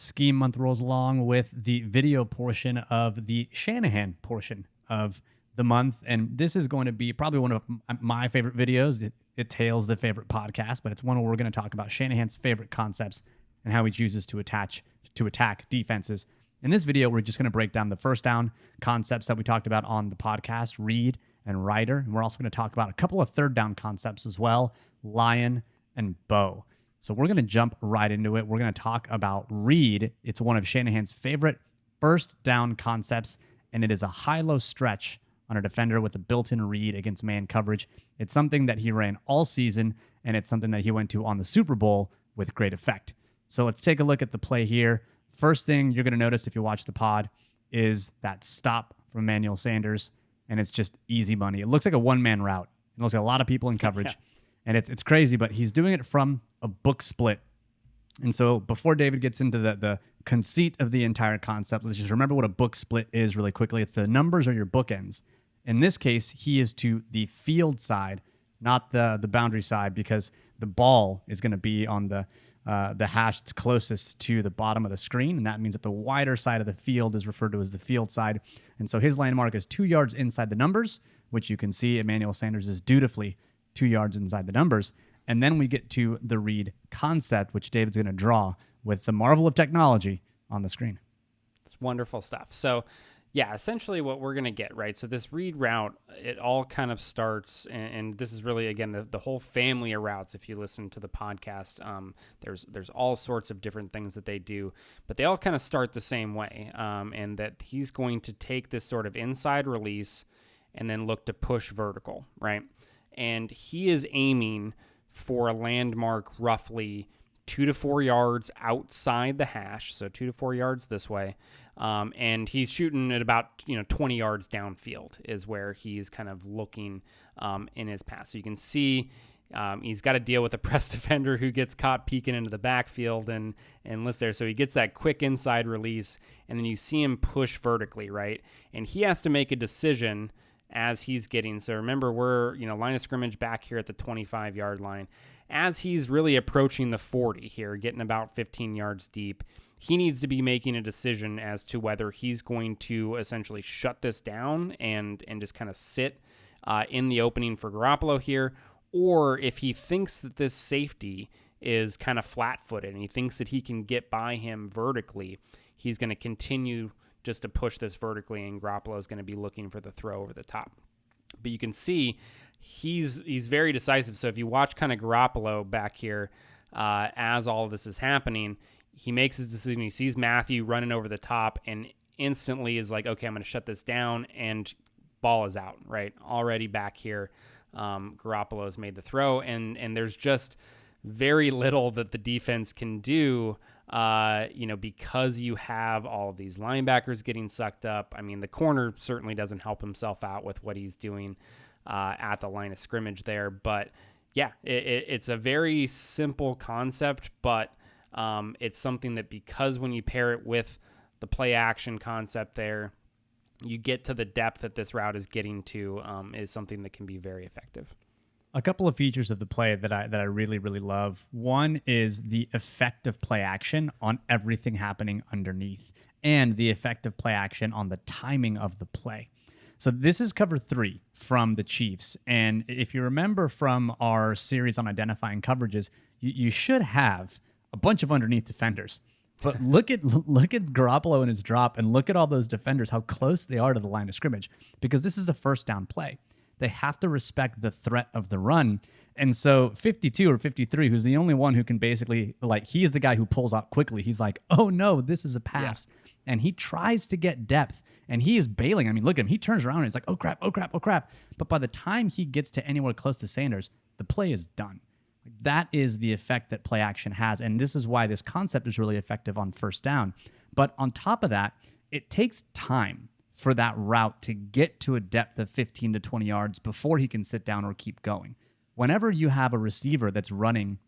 scheme month rolls along with the video portion of the Shanahan portion of the month. And this is going to be probably one of my favorite videos. It tails the favorite podcast, but it's one where we're going to talk about Shanahan's favorite concepts and how he chooses to attack defenses. In this video, we're just going to break down the first down concepts that we talked about on the podcast, read and Ryder. And we're also going to talk about a couple of third down concepts as well, lion and bow. So we're going to jump right into it. We're going to talk about read. It's one of Shanahan's favorite first down concepts, and it is a high-low stretch on a defender with a built-in read against man coverage. It's something that he ran all season, and it's something that he went to on the Super Bowl with great effect. So let's take a look at the play here. First thing you're going to notice if you watch the pod is that stop from Emmanuel Sanders, and it's just easy money. It looks like a one-man route. It looks like a lot of people in coverage. Yeah. And it's crazy, but he's doing it from a book split. And so before David gets into the conceit of the entire concept, let's just remember what a book split is really quickly. It's the numbers are your bookends. In this case, he is to the field side, not the boundary side, because the ball is going to be on the hash that's closest to the bottom of the screen, and that means that the wider side of the field is referred to as the field side. And so his landmark is 2 yards inside the numbers, which you can see Emmanuel Sanders is dutifully 2 yards inside the numbers. And then we get to the read concept, which David's going to draw with the marvel of technology on the screen. It's wonderful stuff. So, yeah, essentially what we're going to get, right? So this read route, it all kind of starts, and this is really, again, the whole family of routes. If you listen to the podcast, there's all sorts of different things that they do, but they all kind of start the same way, and that he's going to take this sort of inside release and then look to push vertical, right? And he is aiming for a landmark roughly 2 to 4 yards outside the hash, so 2 to 4 yards this way. And he's shooting at about 20 yards downfield is where he's kind of looking in his pass. So you can see he's got to deal with a press defender who gets caught peeking into the backfield and lifts there. So he gets that quick inside release, and then you see him push vertically, right? And he has to make a decision as he's getting. So remember, we're line of scrimmage back here at the 25-yard line. As he's really approaching the 40 here, getting about 15 yards deep, he needs to be making a decision as to whether he's going to essentially shut this down and just kind of sit in the opening for Garoppolo here, or if he thinks that this safety is kind of flat-footed and he thinks that he can get by him vertically, he's going to continue just to push this vertically, and Garoppolo is going to be looking for the throw over the top. But you can see he's very decisive. So if you watch kind of Garoppolo back here as all of this is happening, he makes his decision. He sees Matthew running over the top and instantly is like, okay, I'm going to shut this down, and ball is out, right? Already back here, Garoppolo has made the throw, and there's just very little that the defense can do, because you have all of these linebackers getting sucked up. I mean, the corner certainly doesn't help himself out with what he's doing at the line of scrimmage there. But yeah, it's a very simple concept, but it's something that, because when you pair it with the play action concept there, you get to the depth that this route is getting to, is something that can be very effective. A couple of features of the play that I really, really love. One is the effect of play action on everything happening underneath, and the effect of play action on the timing of the play. So this is cover 3 from the Chiefs. And if you remember from our series on identifying coverages, you should have a bunch of underneath defenders. But look at Garoppolo and his drop, and look at all those defenders, how close they are to the line of scrimmage, because this is a first down play. They have to respect the threat of the run. And so 52 or 53, who's the only one who can basically, he is the guy who pulls out quickly. He's like, oh no, this is a pass. Yeah. And he tries to get depth, and he is bailing. I mean, look at him. He turns around and he's like, oh crap, oh crap, oh crap. But by the time he gets to anywhere close to Sanders, the play is done. That is the effect that play action has. And this is why this concept is really effective on first down. But on top of that, it takes time for that route to get to a depth of 15 to 20 yards before he can sit down or keep going. Whenever you have a receiver that's running,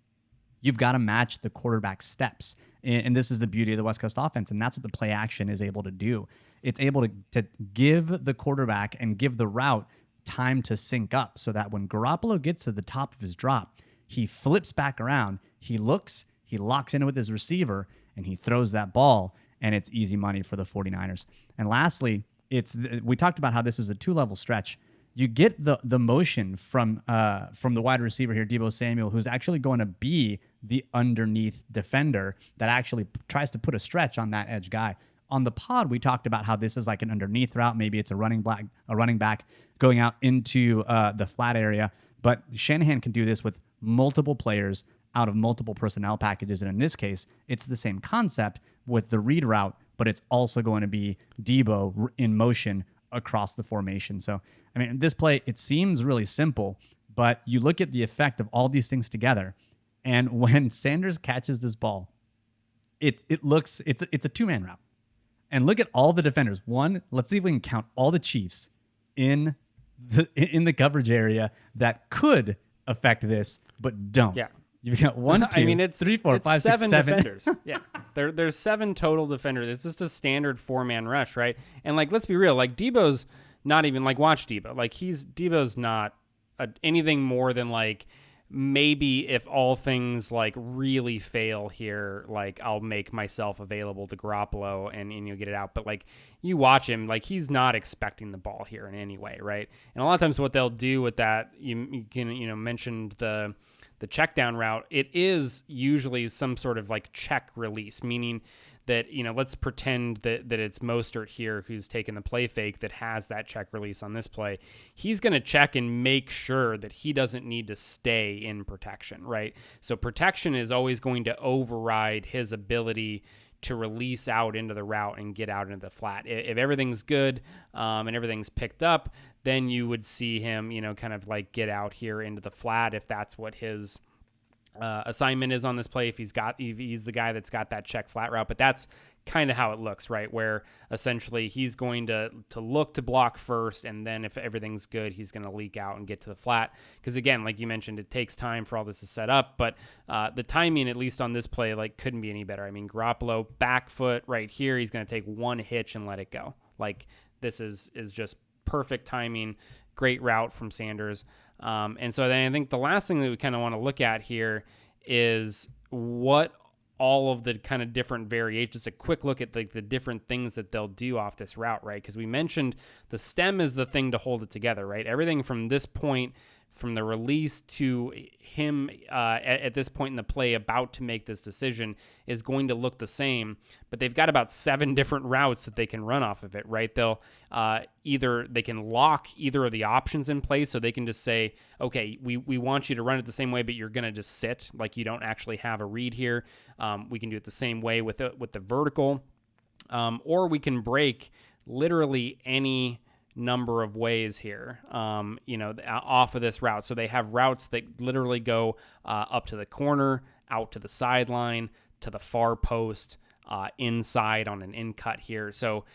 you've got to match the quarterback's steps. And this is the beauty of the West Coast offense, and that's what the play action is able to do. It's able to give the quarterback and give the route time to sync up so that when Garoppolo gets to the top of his drop, he flips back around, he looks, He locks in with his receiver and he throws that ball, and it's easy money for the 49ers. And lastly, we talked about how this is a 2-level stretch. You get the motion from the wide receiver here, Deebo Samuel, who's actually going to be the underneath defender that actually tries to put a stretch on that edge guy. On the pod, we talked about how this is like an underneath route. Maybe it's a running back going out into the flat area. But Shanahan can do this with multiple players out of multiple personnel packages. And in this case, it's the same concept with the read route, but it's also going to be Deebo in motion across the formation. So, I mean, this play, it seems really simple, but you look at the effect of all these things together. And when Sanders catches this ball, it's a 2-man route. And look at all the defenders. One, let's see if we can count all the Chiefs in the coverage area that could affect this, but don't. Yeah. You've got 1, 2, 3, 4, 5, 6, 7 defenders. Yeah. There's 7 total defenders. It's just a standard 4-man rush, right? And like, let's be real, like Deebo's not even like, watch Deebo. Like Deebo's not anything more than like, maybe if all things like really fail here, like I'll make myself available to Garoppolo and you'll get it out. But like you watch him, like he's not expecting the ball here in any way, right? And a lot of times what they'll do with that, you can mentioned the check down route, it is usually some sort of like check release, meaning that, let's pretend that it's Mostert here who's taken the play fake that has that check release on this play. He's going to check and make sure that he doesn't need to stay in protection, right? So protection is always going to override his ability to release out into the route and get out into the flat. If everything's good and everything's picked up, then you would see him, kind of like get out here into the flat if that's what his assignment is on this play, if he's the guy that's got that check flat route. But that's kind of how it looks, right? Where essentially he's going to look to block first, and then if everything's good, he's going to leak out and get to the flat. Because again, like you mentioned, it takes time for all this to set up, but the timing, at least on this play, like couldn't be any better. I mean, Garoppolo back foot right here, he's going to take one hitch and let it go. Like this is just perfect timing, great route from Sanders. And so then I think the last thing that we kind of want to look at here is what all of the kind of different variations, just a quick look at like the different things that they'll do off this route, right? Because we mentioned the stem is the thing to hold it together, right? Everything from this point, from the release to him at this point in the play about to make this decision is going to look the same, but they've got about 7 different routes that they can run off of it, right? They'll they can lock either of the options in place, so they can just say, okay, we want you to run it the same way, but you're going to just sit, like you don't actually have a read here. We can do it the same way with the vertical, or we can break literally any number of ways here, off of this route. So they have routes that literally go up to the corner, out to the sideline, to the far post, inside on an in cut here. So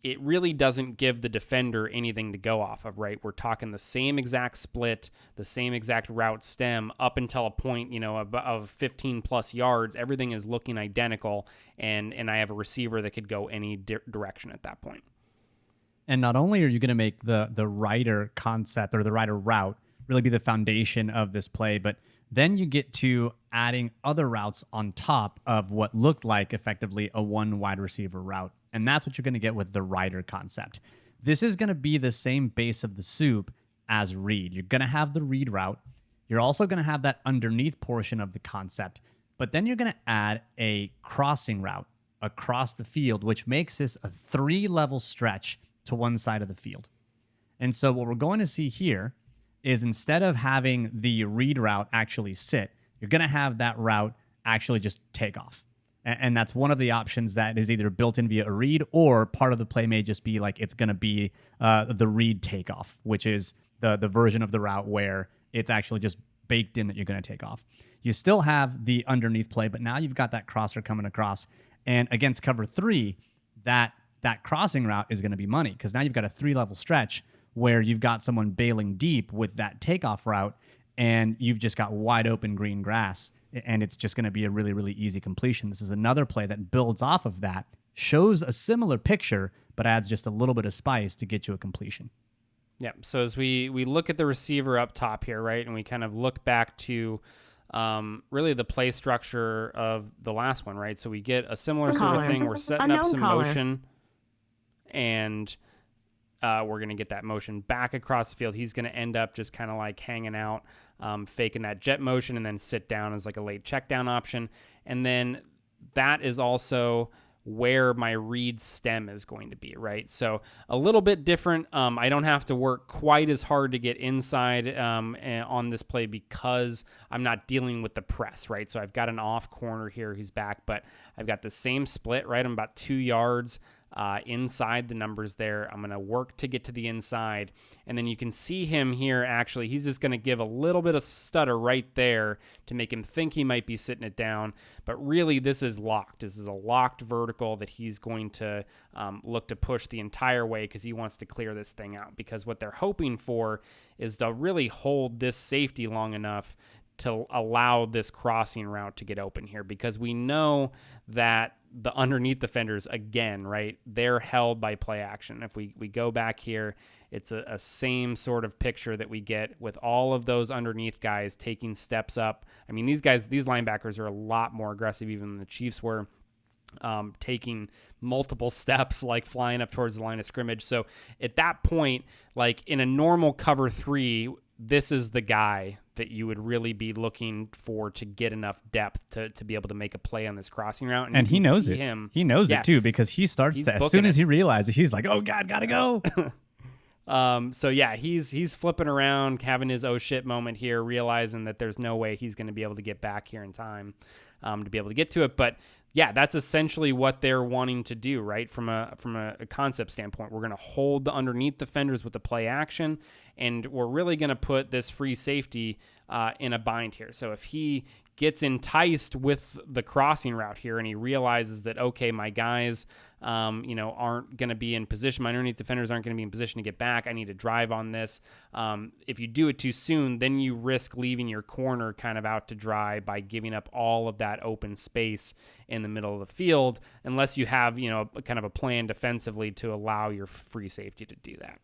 it really doesn't give the defender anything to go off of, right? We're talking the same exact split, the same exact route stem up until a point, of 15 plus yards. Everything is looking identical, and I have a receiver that could go any direction at that point. And not only are you going to make the rider concept or the rider route really be the foundation of this play, but then you get to adding other routes on top of what looked like effectively a 1 wide receiver route. And that's what you're going to get with the rider concept. This is going to be the same base of the soup as read. You're going to have the read route. You're also going to have that underneath portion of the concept, but then you're going to add a crossing route across the field, which makes this a 3-level stretch to one side of the field. And so what we're going to see here is instead of having the read route actually sit, you're going to have that route actually just take off. And that's one of the options that is either built in via a read, or part of the play may just be like it's going to be the read takeoff, which is the version of the route where it's actually just baked in that you're going to take off. You still have the underneath play, but now you've got that crosser coming across. And against cover 3, that crossing route is going to be money, because now you've got a 3-level stretch where you've got someone bailing deep with that takeoff route, and you've just got wide open green grass, and it's just going to be a really, really easy completion. This is another play that builds off of that, shows a similar picture, but adds just a little bit of spice to get you a completion. Yeah, so as we look at the receiver up top here, right, and we kind of look back to really the play structure of the last one, right? So we get a similar sort of thing. We're setting up some motion, and we're going to get that motion back across the field. He's going to end up just kind of like hanging out, faking that jet motion, and then sit down as like a late check down option. And then that is also where my read stem is going to be, right? So a little bit different. I don't have to work quite as hard to get inside on this play because I'm not dealing with the press, right? So I've got an off corner here who's back, but I've got the same split, right? I'm about 2 yards inside the numbers there. I'm going to work to get to the inside. And then you can see him here. Actually, he's just going to give a little bit of stutter right there to make him think he might be sitting it down. But really, this is locked. This is a locked vertical that he's going to look to push the entire way because he wants to clear this thing out. Because what they're hoping for is to really hold this safety long enough to allow this crossing route to get open here, because we know that the underneath defenders, again, right, they're held by play action. If we go back here, it's a same sort of picture that we get with all of those underneath guys taking steps up. I mean, these linebackers are a lot more aggressive even than the Chiefs were, taking multiple steps, like flying up towards the line of scrimmage. So at that point, like in a normal cover 3, this is the guy that you would really be looking for to get enough depth to be able to make a play on this crossing route. And he knows it. He knows it too, because he starts to, as soon as he realizes, he's like, oh God, gotta go. So yeah, he's flipping around, having his oh shit moment here, realizing that there's no way he's going to be able to get back here in time to be able to get to it. But yeah, that's essentially what they're wanting to do, right? From a concept standpoint, we're going to hold the underneath defenders with the play action, and we're really going to put this free safety in a bind here. So if he gets enticed with the crossing route here and he realizes that, okay, my guys aren't going to be in position, my underneath defenders aren't going to be in position to get back, I need to drive on this. If you do it too soon, then you risk leaving your corner kind of out to dry by giving up all of that open space in the middle of the field, unless you have, kind of a plan defensively to allow your free safety to do that.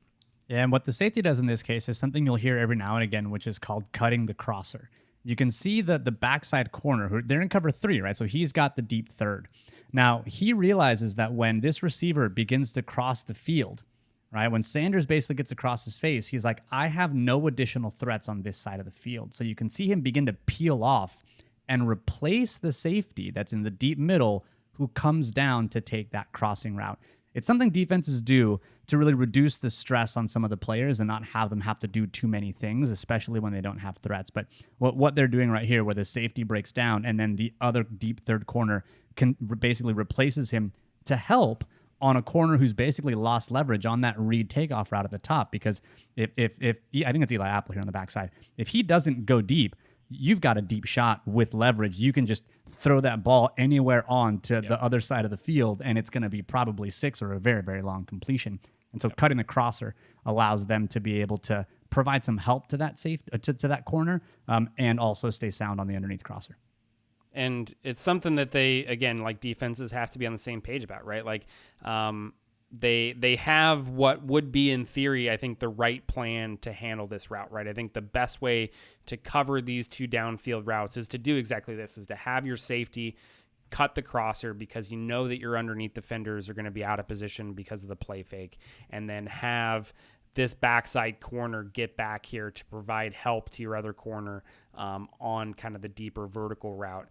Yeah, and what the safety does in this case is something you'll hear every now and again, which is called cutting the crosser. You can see the backside corner, they're in cover 3, right? So he's got the deep third. Now, he realizes that when this receiver begins to cross the field, right, when Sanders basically gets across his face, he's like, I have no additional threats on this side of the field. So you can see him begin to peel off and replace the safety that's in the deep middle who comes down to take that crossing route. It's something defenses do to really reduce the stress on some of the players and not have them have to do too many things, especially when they don't have threats. But what they're doing right here, where the safety breaks down and then the other deep third corner basically replaces him to help on a corner who's basically lost leverage on that read takeoff route at the top. Because if I think it's Eli Apple here on the backside, if he doesn't go deep, you've got a deep shot with leverage. You can just throw that ball anywhere on to the other side of the field, and it's going to be probably 6 or a very, very long completion. And so cutting the crosser allows them to be able to provide some help to that to that corner, and also stay sound on the underneath crosser. And it's something that they, again, like defenses have to be on the same page about, right? Like, they have what would be, in theory, I think, the right plan to handle this route, right? I think the best way to cover these two downfield routes is to do exactly this, is to have your safety cut the crosser because you know that your underneath defenders are going to be out of position because of the play fake, and then have this backside corner get back here to provide help to your other corner on kind of the deeper vertical route.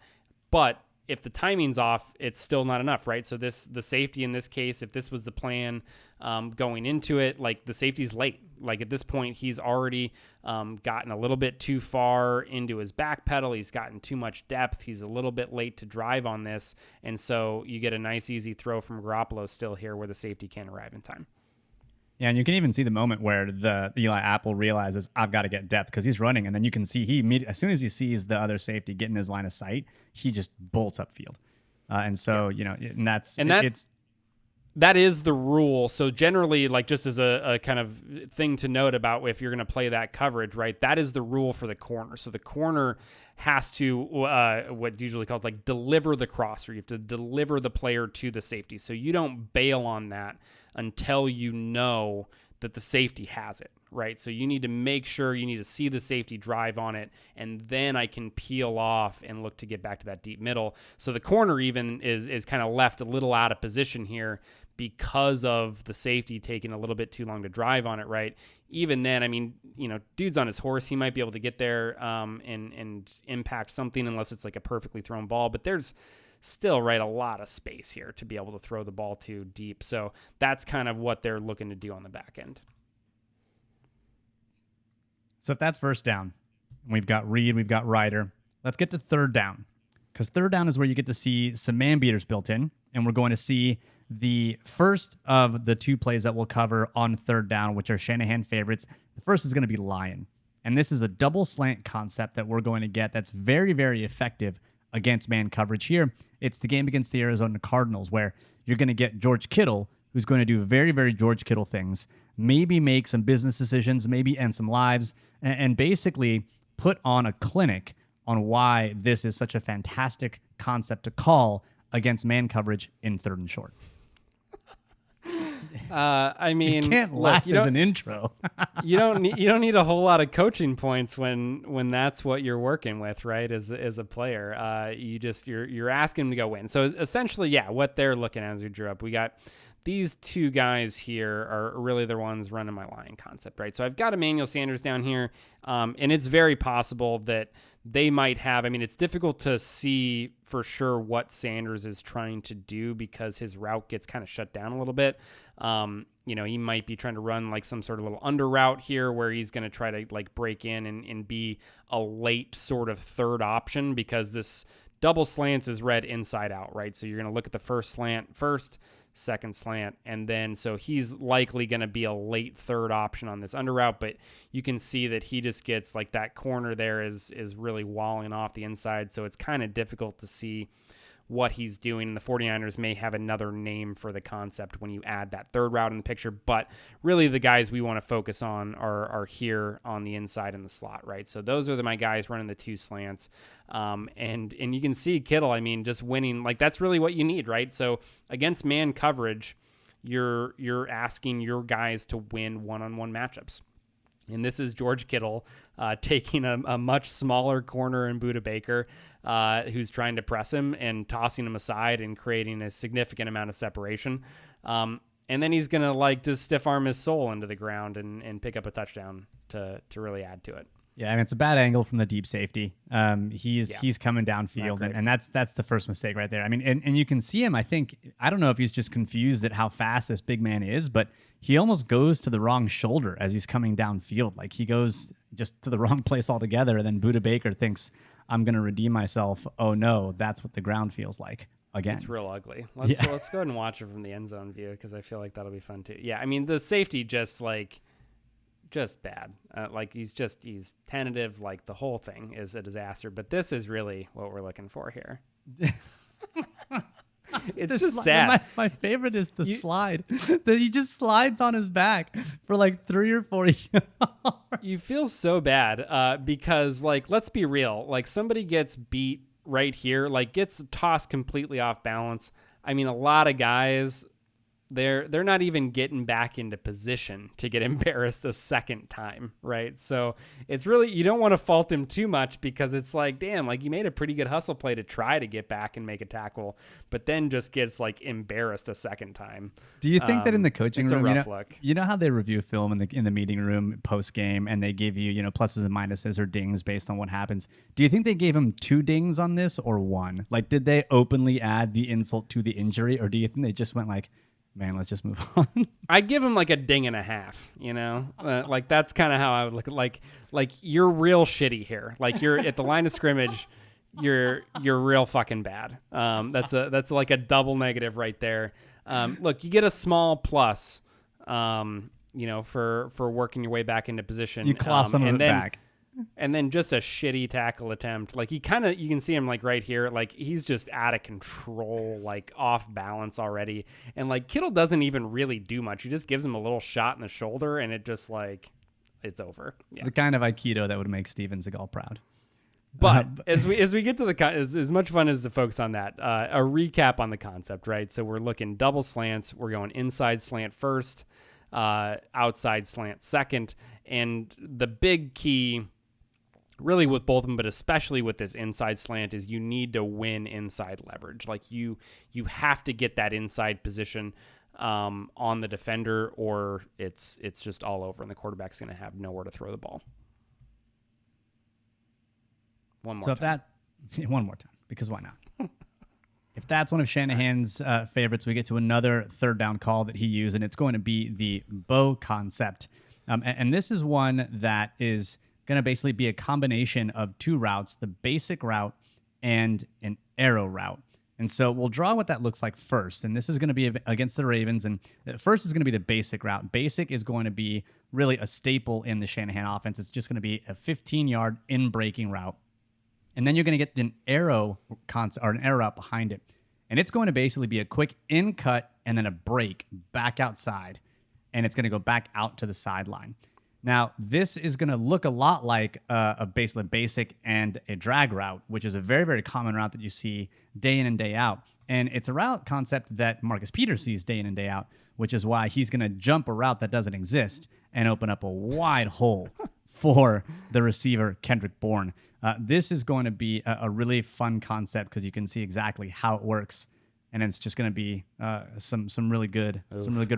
But if the timing's off, it's still not enough, right? So the safety in this case, if this was the plan going into it, like the safety's late. Like at this point, he's already gotten a little bit too far into his back pedal. He's gotten too much depth. He's a little bit late to drive on this. And so you get a nice, easy throw from Garoppolo still here where the safety can't arrive in time. Yeah, and you can even see the moment where the Eli Apple realizes, I've got to get depth, because he's running, and then you can see as soon as he sees the other safety get in his line of sight, he just bolts upfield. And so, that is the rule. So generally, like just as a kind of thing to note about if you're going to play that coverage, right, that is the rule for the corner. So the corner has to, what's usually called like deliver the crosser. You have to deliver the player to the safety. So you don't bail on that until you know that the safety has it, right? So you need to make sure you need to see the safety drive on it, and then I can peel off and look to get back to that deep middle. So the corner even is kind of left a little out of position here because of the safety taking a little bit too long to drive on it, right? Even then, I mean, dude's on his horse. He might be able to get there and impact something unless it's like a perfectly thrown ball. But there's still, right, a lot of space here to be able to throw the ball to deep. So that's kind of what they're looking to do on the back end. So if that's first down, we've got Reed, we've got Ryder. Let's get to third down, because third down is where you get to see some man beaters built in, and we're going to see the first of the two plays that we'll cover on third down, which are Shanahan favorites. The first is going to be Lion, and this is a double slant concept that we're going to get that's very, very effective against man coverage here. It's the game against the Arizona Cardinals where you're going to get George Kittle, who's going to do very, very George Kittle things, maybe make some business decisions, maybe end some lives, and basically put on a clinic on why this is such a fantastic concept to call against man coverage in third and short. I mean, you can't laugh as an intro. you don't need a whole lot of coaching points when that's what you're working with, right? As a player, you're asking them to go win. So essentially, yeah, what they're looking at as we drew up, we got these two guys here are really the ones running my Lion concept, right? So I've got Emmanuel Sanders down here, and it's very possible that they might have, I mean, it's difficult to see for sure what Sanders is trying to do because his route gets kind of shut down a little bit. He might be trying to run like some sort of little under route here where he's going to try to like break in and be a late sort of third option because this double slants is read inside out, right? So you're going to look at the first slant first, second slant, and then so he's likely going to be a late third option on this under route, but you can see that he just gets like that corner there is really walling off the inside, so it's kind of difficult to see what he's doing. The 49ers may have another name for the concept when you add that third route in the picture, but really the guys we want to focus on are here on the inside in the slot, right? So those are my guys running the two slants. And you can see Kittle, I mean, just winning, like that's really what you need, right? So against man coverage, you're asking your guys to win one-on-one matchups. And this is George Kittle taking a much smaller corner in Budda Baker, who's trying to press him and tossing him aside and creating a significant amount of separation. And then he's going to like just stiff arm his soul into the ground and pick up a touchdown to really add to it. Yeah, I mean, it's a bad angle from the deep safety. He's coming downfield, and that's the first mistake right there. I mean, and you can see him, I don't know if he's just confused at how fast this big man is, but he almost goes to the wrong shoulder as he's coming downfield. Like he goes just to the wrong place altogether, and then Budda Baker thinks, I'm going to redeem myself. Oh no, that's what the ground feels like again. It's real ugly. Let's go ahead and watch it from the end zone view because I feel like that'll be fun too. Yeah, I mean, the safety just bad. He's tentative. Like the whole thing is a disaster, but this is really what we're looking for here. It's just sad. My favorite is the slide that he just slides on his back for like 3 or 4 yards. You feel so bad because like, let's be real. Like somebody gets beat right here, like gets tossed completely off balance. I mean, a lot of guys, they're not even getting back into position to get embarrassed a second time, right? So it's really, you don't want to fault him too much because it's like, damn, like you made a pretty good hustle play to try to get back and make a tackle, but then just gets like embarrassed a second time. Do you think that in the coaching room, it's a rough look. You know how they review film in the meeting room post game and they give you, pluses and minuses or dings based on what happens. Do you think they gave him 2 dings on this or 1? Like, did they openly add the insult to the injury, or do you think they just went like, man, let's just move on? I'd give him like a ding and a half, like that's kind of how I would look at like you're real shitty here. Like you're at the line of scrimmage, you're real fucking bad. That's like a double negative right there. Look, you get a small plus, for working your way back into position. You claw some of it back. And then just a shitty tackle attempt. Like you can see him like right here. Like he's just out of control, like off balance already. And like Kittle doesn't even really do much. He just gives him a little shot in the shoulder and it just like, it's over. It's the kind of Aikido that would make Steven Seagal proud. But as we get to as much fun as to focus on that, a recap on the concept, right? So we're looking double slants. We're going inside slant first. outside slant second. And the big key really with both of them, but especially with this inside slant, is you need to win inside leverage. Like you have to get that inside position on the defender, or it's just all over, and the quarterback's going to have nowhere to throw the ball. One more time. One more time, because why not? If that's one of Shanahan's favorites, we get to another third down call that he used, and it's going to be the bow concept. And this is one that is going to basically be a combination of two routes, the basic route and an arrow route. And so we'll draw what that looks like first. And this is going to be against the Ravens. And first is going to be the basic route. Basic is going to be really a staple in the Shanahan offense. It's just going to be a 15-yard in-breaking route. And then you're going to get an arrow or an arrow route behind it. And it's going to basically be a quick in cut and then a break back outside. And it's going to go back out to the sideline. Now, this is going to look a lot like a basic and a drag route, which is a very, very common route that you see day in and day out. And it's a route concept that Marcus Peters sees day in and day out, which is why he's going to jump a route that doesn't exist and open up a wide hole for the receiver, Kendrick Bourne. This is going to be a really fun concept because you can see exactly how it works. And it's just going to be some really good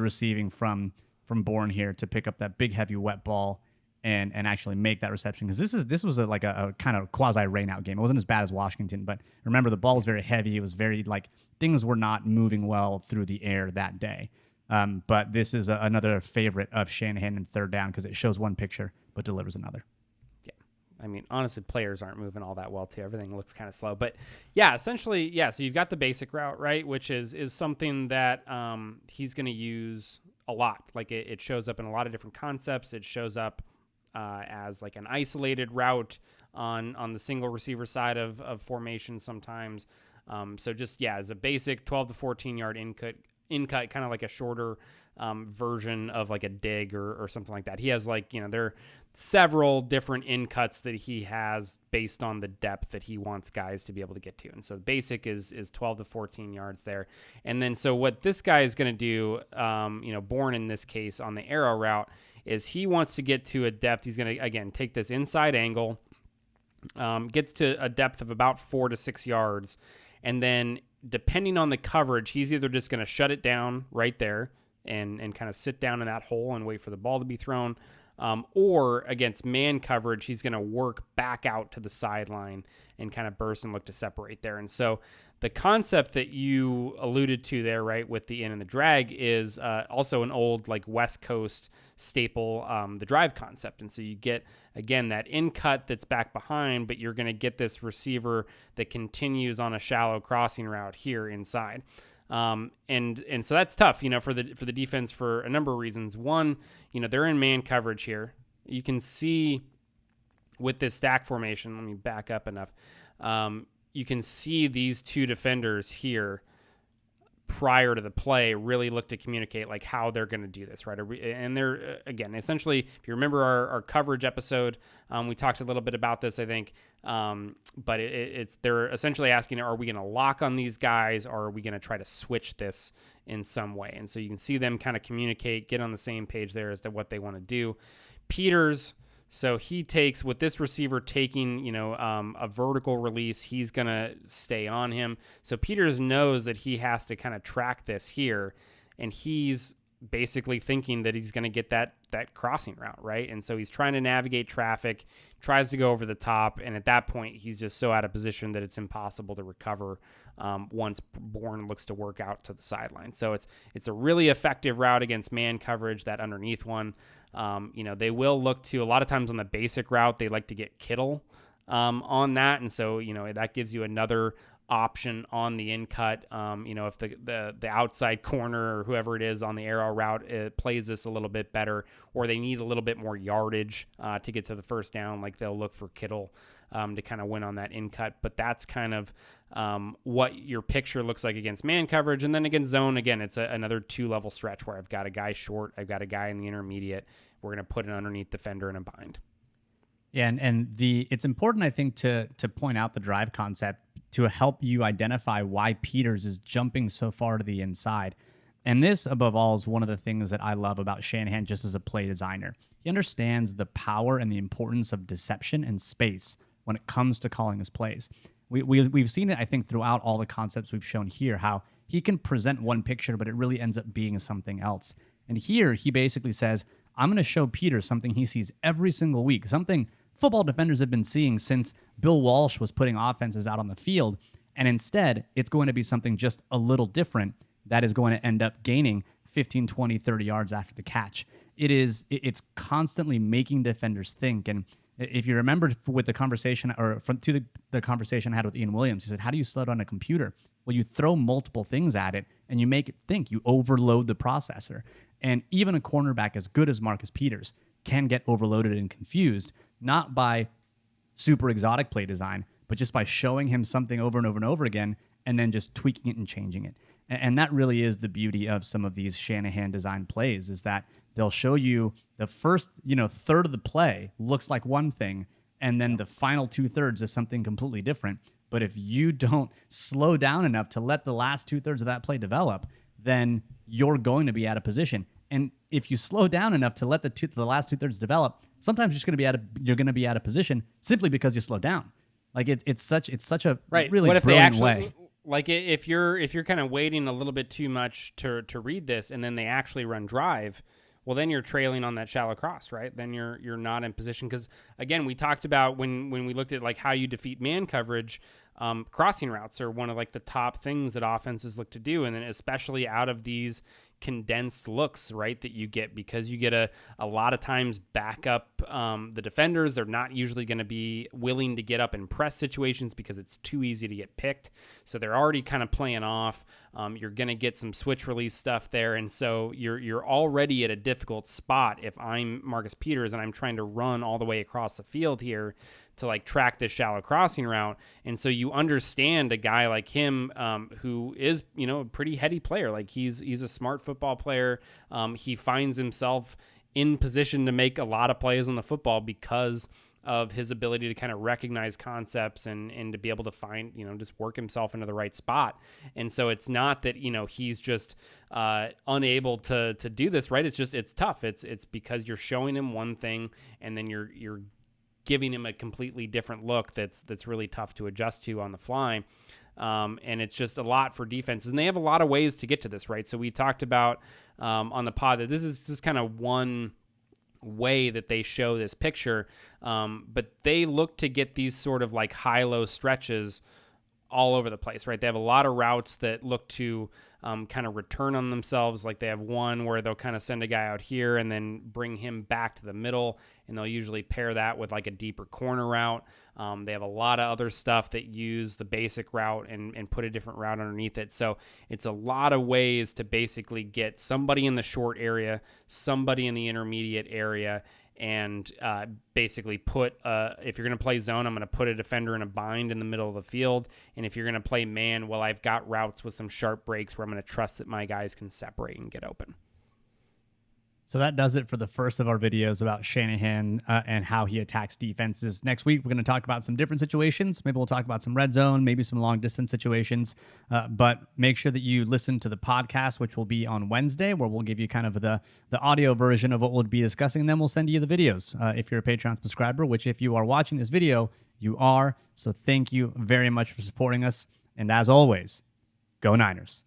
receiving from Bourne here to pick up that big, heavy, wet ball and actually make that reception. Because this was like a kind of quasi rain out game. It wasn't as bad as Washington, but remember the ball was very heavy. It was very things were not moving well through the air that day. But this is another favorite of Shanahan in third down because it shows one picture but delivers another. Yeah, I mean, honestly, players aren't moving all that well too. Everything looks kind of slow. But yeah, essentially, yeah. So you've got the basic route, right, which is something that he's going to use a lot. Like it shows up in a lot of different concepts. It shows up as like an isolated route on the single receiver side of formation sometimes. So just, yeah, as a basic 12 to 14 yard in cut, kind of like a shorter version of like a dig or something like that. He has there are several different in cuts that he has based on the depth that he wants guys to be able to get to. And so basic is 12 to 14 yards there. And then, so what this guy is going to do, Bourne in this case on the arrow route, is he wants to get to a depth. He's going to, again, take this inside angle, gets to a depth of about 4 to 6 yards. And then depending on the coverage, he's either just going to shut it down right there and kind of sit down in that hole and wait for the ball to be thrown. Or against man coverage, he's going to work back out to the sideline and kind of burst and look to separate there. And so the concept that you alluded to there, right, with the in and the drag is also an old West Coast staple, the drive concept. And so you get, again, that in cut that's back behind, but you're going to get this receiver that continues on a shallow crossing route here inside. And so that's tough, for the defense for a number of reasons. One, they're in man coverage here. You can see with this stack formation, let me back up enough. You can see these two defenders here prior to the play really look to communicate how they're going to do this, right? And they're, again, essentially, if you remember our coverage episode, we talked a little bit about this, I think, but they're essentially asking, are we going to lock on these guys, or are we going to try to switch this in some way? And so you can see them kind of communicate, get on the same page there as to what they want to do. Peters, so he takes, with this receiver taking, a vertical release, he's going to stay on him. So Peters knows that he has to kind of track this here, and he's basically thinking that he's going to get that crossing route, right? And so he's trying to navigate traffic, tries to go over the top, and at that point, he's just so out of position that it's impossible to recover once Bourne looks to work out to the sideline. So it's a really effective route against man coverage, that underneath one. They will look to, a lot of times on the basic route, they like to get Kittle on that. And so, that gives you another option on the in cut. If the outside corner or whoever it is on the arrow route, it plays this a little bit better, or they need a little bit more yardage to get to the first down, they'll look for Kittle to kind of win on that in cut. But that's kind of what your picture looks like against man coverage. And then against zone, again, it's another 2-level stretch where I've got a guy short, I've got a guy in the intermediate. We're going to put an underneath defender in a bind. Yeah, and it's important, I think, to point out the drive concept to help you identify why Peters is jumping so far to the inside. And this, above all, is one of the things that I love about Shanahan just as a play designer. He understands the power and the importance of deception and space when it comes to calling his plays. We've seen it, I think, throughout all the concepts we've shown here, how he can present one picture, but it really ends up being something else. And here he basically says, I'm going to show Peter something he sees every single week, something football defenders have been seeing since Bill Walsh was putting offenses out on the field. And instead, it's going to be something just a little different that is going to end up gaining 15, 20, 30 yards after the catch. It's constantly making defenders think. And if you remember with the conversation, or the conversation I had with Ian Williams, he said, how do you slow down a computer? Well, you throw multiple things at it and you make it think. You overload the processor. And even a cornerback as good as Marcus Peters can get overloaded and confused, not by super exotic play design, but just by showing him something over and over and over again and then just tweaking it and changing it. And that really is the beauty of some of these Shanahan design plays, is that they'll show you the first, third of the play looks like one thing, and then the final 2/3 is something completely different. But if you don't slow down enough to let the last 2/3 of that play develop, then you're going to be out of position. And if you slow down enough to let the last 2/3 develop, sometimes you're going to be out of position simply because you slow down. Like it's such a right. really what if brilliant they actually, way. Like if you're kind of waiting a little bit too much to read this, and then they actually run drive, well, then you're trailing on that shallow cross, right? Then you're not in position, because again, we talked about when we looked at like how you defeat man coverage, crossing routes are one of like the top things that offenses look to do, and then especially out of these condensed looks, right, that you get, because you get a lot of times back up the defenders. They're not usually going to be willing to get up in press situations because it's too easy to get picked. So they're already kind of playing off. You're going to get some switch release stuff there. And so you're already at a difficult spot if I'm Marcus Peters and I'm trying to run all the way across the field here to like track this shallow crossing route. And so you understand a guy like him, who is, a pretty heady player. Like he's a smart football player. He finds himself in position to make a lot of plays on the football because of his ability to kind of recognize concepts and to be able to find, just work himself into the right spot. And so it's not that, he's just unable to do this, right? It's tough. It's because you're showing him one thing and then you're giving him a completely different look that's really tough to adjust to on the fly. And it's just a lot for defenses. And they have a lot of ways to get to this, right? So we talked about on the pod that this is just kind of one way that they show this picture. But they look to get these sort of like high-low stretches all over the place, right? They have a lot of routes that look to kind of return on themselves. Like they have one where they'll kind of send a guy out here and then bring him back to the middle, and they'll usually pair that with like a deeper corner route. They have a lot of other stuff that use the basic route and put a different route underneath it. So it's a lot of ways to basically get somebody in the short area, somebody in the intermediate area, and basically put, if you're going to play zone, I'm going to put a defender in a bind in the middle of the field. And if you're going to play man, well, I've got routes with some sharp breaks where I'm going to trust that my guys can separate and get open. So that does it for the first of our videos about Shanahan and how he attacks defenses. Next week, we're going to talk about some different situations. Maybe we'll talk about some red zone, maybe some long distance situations. But make sure that you listen to the podcast, which will be on Wednesday, where we'll give you kind of the audio version of what we'll be discussing. And then we'll send you the videos if you're a Patreon subscriber, which if you are watching this video, you are. So thank you very much for supporting us. And as always, go Niners.